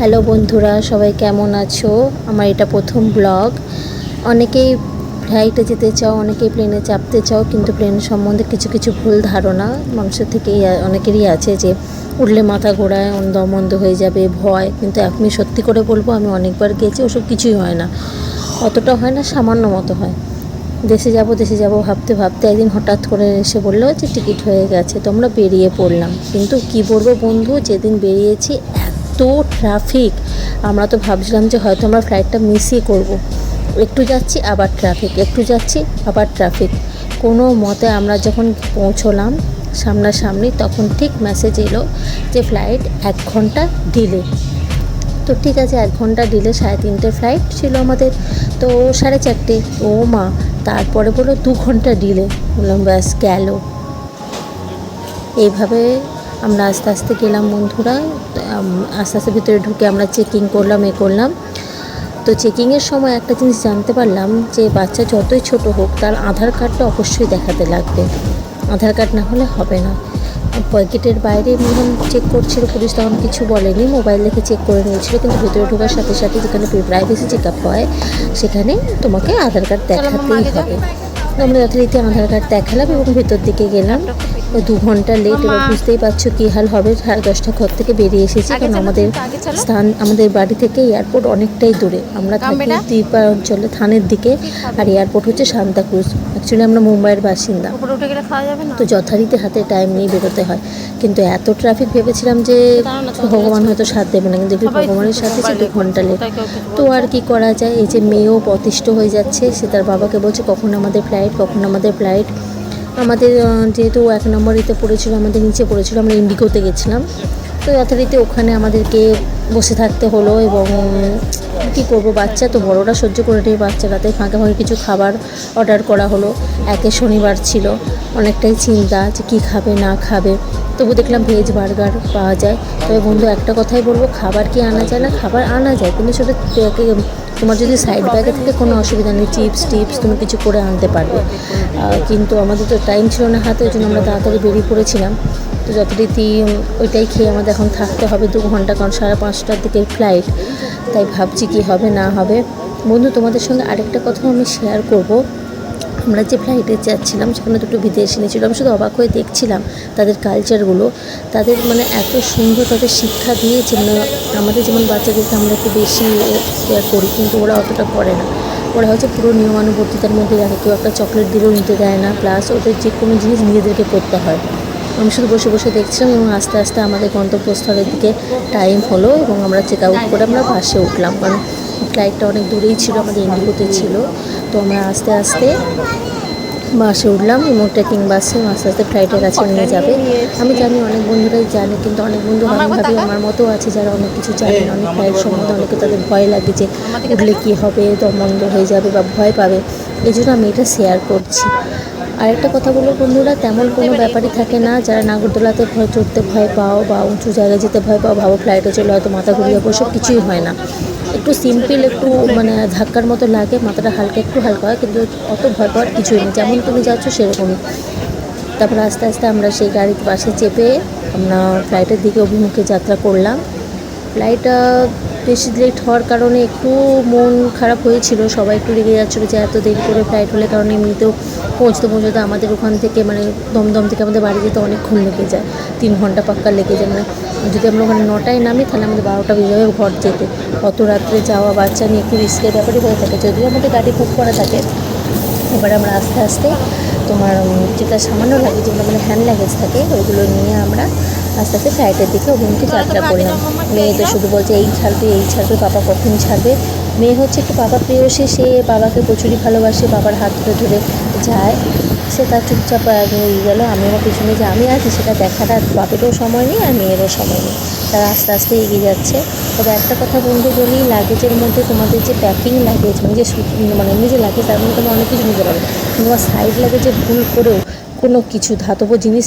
Hello বন্ধুরা, সবাই কেমন আছো? আমার এটা প্রথম ব্লগ। অনেকেই ফ্লাইটে যেতে চাও, অনেকেই প্লেনে চাপতে চাও, কিন্তু প্লেন সম্বন্ধে কিছু কিছু ভুল ধারণা মানুষের থেকেই অনেকেরই আছে যে উঠলে মাথা ঘোরায়, দম বন্ধ হয়ে যাবে, ভয়। কিন্তু আমি সত্যি করে বলবো, আমি অনেকবার গেছি, ওসব কিছুই হয় না। অতটা হয় না, সামান্য মতো হয়। দেশে যাব ভাবতে ভাবতে একদিন হঠাৎ করে এসে বললো যে টিকিট হয়ে গেছে, তো আমরা বেরিয়ে পড়লাম। কিন্তু কি বলবো বন্ধু, যেদিন বেরিয়েছি এত ট্রাফিক, আমরা তো ভাবছিলাম যে হয়তো আমরা ফ্লাইটটা মিসই করব। একটু যাচ্ছি আবার ট্রাফিক, একটু যাচ্ছি আবার ট্রাফিক। কোনো মতে আমরা যখন পৌঁছলাম সামনাসামনি, তখন ঠিক মেসেজ এলো যে ফ্লাইট 1 ঘন্টা ডিলে। তো ঠিক আছে, 1 ঘন্টা ডিলে, 3:30 ফ্লাইট ছিল আমাদের, তো 4:30। ও মা, তারপরে বলো 2 ঘন্টা ডিলে। বললাম ব্যাস গেল। এইভাবে আমরা আস্তে আস্তে গেলাম বন্ধুরা। আস্তে আস্তে ভিতরে ঢুকে আমরা চেকিং করলাম। তো চেকিংয়ের সময় একটা জিনিস জানতে পারলাম যে বাচ্চা যতই ছোট হোক, তার আধার কার্ডটা অবশ্যই দেখাতে লাগবে। আধার কার্ড না হলে হবে না। গেটের বাইরে যখন চেক করছিল পুলিশ, তখন কিছু বলেনি, মোবাইল দেখে চেক করে নিয়েছিল। কিন্তু ভিতরে ঢোকার সাথে সাথে যেখানে প্রাইভেসি চেক আপ হয়, সেখানে তোমাকে আধার কার্ড দেখাতেই হবে। আমরা যথারীতি আধার কার্ড দেখালাম এবং ভেতর দিকে গেলাম। 2 ঘন্টা লেট। এবার বুঝতেই পারছো কী হাল হবে। 10:30 ঘর থেকে বেরিয়ে এসেছি, কারণ আমাদের বাড়ি থেকে এয়ারপোর্ট অনেকটাই দূরে। আমরা থাকি দ্বীপা অঞ্চলে, থানের দিকে, আর এয়ারপোর্ট হচ্ছে সান্তাক্রুজ। অ্যাকচুয়ালি আমরা মুম্বাইয়ের বাসিন্দা, তো যথারীতি হাতে টাইম নিয়ে বেরোতে হয়। কিন্তু এত ট্রাফিক, ভেবেছিলাম যে ভগবান হয়তো সাথ দেবে না, কিন্তু ভগবানের সাথে 2 ঘন্টা লেট। তো আর কি করা যায়। এই যে মেয়েও অতিষ্ঠ হয়ে যাচ্ছে, সে তার বাবাকে বলছে কখন আমাদের ফ্লাইট। আমাদের যেহেতু 1 নম্বর ইতে পড়েছিল, আমাদের নিচে পড়েছিল, আমরা ইন্ডিগোতে গেছিলাম। তো যথারীতি ওখানে আমাদেরকে বসে থাকতে হলো। এবং কী করবো, বাচ্চা তো, বড়রা সহ্য করে নেই, বাচ্চারা তাই ফাঁকে কিছু খাবার অর্ডার করা হলো। একে শনিবার ছিল, অনেকটাই চিন্তা যে কী খাবে না খাবে। তবু দেখলাম ভেজ বার্গার পাওয়া যায়। তবে বন্ধু একটা কথাই বলবো, খাবার কি আনা যায় না? খাবার আনা যায়, কিন্তু সেটা তোমার যদি সাইড ব্যাগে থেকে কোনো অসুবিধা নেই, চিপস তুমি কিছু করে আনতে পারবে। কিন্তু আমাদের তো টাইম ছিল না হাতে, ওই জন্য আমরা তাড়াতাড়ি বেরিয়ে পড়েছিলাম। তো যথারীতি ওইটাই খেয়ে আমাদের এখন থাকতে হবে 2 ঘন্টা, কারণ 5:30টার দিকে ফ্লাইট। তাই ভাবছি কি হবে না হবে। বন্ধু, তোমাদের সঙ্গে আরেকটা কথাও আমি শেয়ার করব। আমরা যে ফ্লাইটে যাচ্ছিলাম, সেখানে 2টো বিদেশি ছিল। আমি শুধু অবাক হয়ে দেখছিলাম তাদের কালচারগুলো। তাদের মানে এত সুন্দর তাদের শিক্ষা দিয়েছে। মানে আমাদের যেমন বাচ্চাদেরকে আমরা একটু বেশি কেয়ার করি, কিন্তু ওরা অতটা করে না। ওরা হচ্ছে পুরো নিয়মানুবর্তিতার মধ্যে রাখে। কেউ একটা চকলেট দিলেও নিতে দেয় না, প্লাস ওদের যে কোনো জিনিস নিজেদেরকে করতে হয়। আমি শুধু বসে বসে দেখছিলাম, এবং আস্তে আস্তে আমাদের গন্তব্যস্থলের দিকে টাইম হলো, এবং আমরা চেক আউট করে আমরা বাসে উঠলাম। কারণ ফ্লাইটটা অনেক দূরেই ছিল, আমাদের ইন্ডিগোতে ছিল। তো আমরা আস্তে আস্তে বাসে উঠলাম, এবং ট্রেকিং বাসে আস্তে আস্তে ফ্লাইটের কাছে নিয়ে যাবে। আমি জানি অনেক বন্ধুরাই জানে, কিন্তু অনেক বন্ধু আমি ভাবি আমার মতো আছে যারা অনেক কিছু জানে না। অনেক ফ্লাইট সম্বন্ধে অনেকে তাদের ভয় লাগে যে উঠলে কী হবে, দম বন্ধ হয়ে যাবে বা ভয় পাবে। এই জন্য আমি এটা শেয়ার করছি। আরেকটা কথা বলবো বন্ধুরা, তেমন কোনো ব্যাপারই থাকে না। যারা নাগরদোলাতে চড়তে ভয় পাও বা উঁচু জায়গায় যেতে ভয় পাও, ভাবো ফ্লাইটে চলে হয়তো মাথা ঘুরিয়ে বসে, কিছুই হয় না। একটু সিম্পল, একটু মানে ধাক্কার মতো লাগে, মাথাটা একটু হালকা হয়, কিন্তু অত ভয় পাওয়ার কিছুই নেই। যেমন তুমি যাচ্ছ সেরকমই। তারপর আস্তে আস্তে আমরা সেই গাড়ির পাশে চেপে আমরা ফ্লাইটের দিকে অভিমুখে যাত্রা করলাম। ফ্লাইটটা বেশি লেট হওয়ার কারণে একটু মন খারাপ হয়েছিল, সবাই একটু রেগে যাচ্ছিলো যে এত দেরি করে ফ্লাইট হলে। কারণ এমনিতেও পৌঁছতে আমাদের ওখান থেকে মানে দমদম থেকে আমাদের বাড়ি যেতে অনেকক্ষণ লেগে যায়, 3 ঘন্টা পাক্কা লেগে যায়। মানে যদি আমরা ওখানে 9টায় নামি, তাহলে আমাদের 12টা বেজে যাবে ঘর যেতে। অত রাত্রে যাওয়া বাচ্চা নিয়ে একটু রিস্কের ব্যাপারই হয়ে থাকে, যদিও আমাদের গাড়ি বুক করা থাকে। এবার আমরা আস্তে আস্তে তোমার যেটা সামান্য লাগে, যেগুলো মানে হ্যান্ড লাগেজ থাকে, ওইগুলো নিয়ে আমরা আস্তে আস্তে ফ্লাইটের দিকে অভিমুখে যাত্রা করলাম। মেয়ে তো শুধু বলছে এই ছাড়বে, বাবা কখন ছাড়বে। মেয়ে হচ্ছে একটু বাবা প্রিয়সী, সে বাবাকে প্রচুরই ভালোবাসে, বাবার হাত ধরে ধরে যায়। সে তার চুপচাপ এগিয়ে গেল। আমি আমার পিছনে যে আমি আছি সেটা দেখার আর বাপেরও সময় নেই, আর মেয়েরও সময় নেই। তারা আস্তে আস্তে এগিয়ে যাচ্ছে। তবে একটা কথা বন্ধু বলি, লাগেজের মধ্যে তোমাদের যে প্যাকিং লাগেজ, নিজে লাগেজ, তার মধ্যে তোমরা অনেক কিছু নিতে পারো। তোমার সাইড লাগেজে ভুল করেও কোনো কিছু ধাতব জিনিস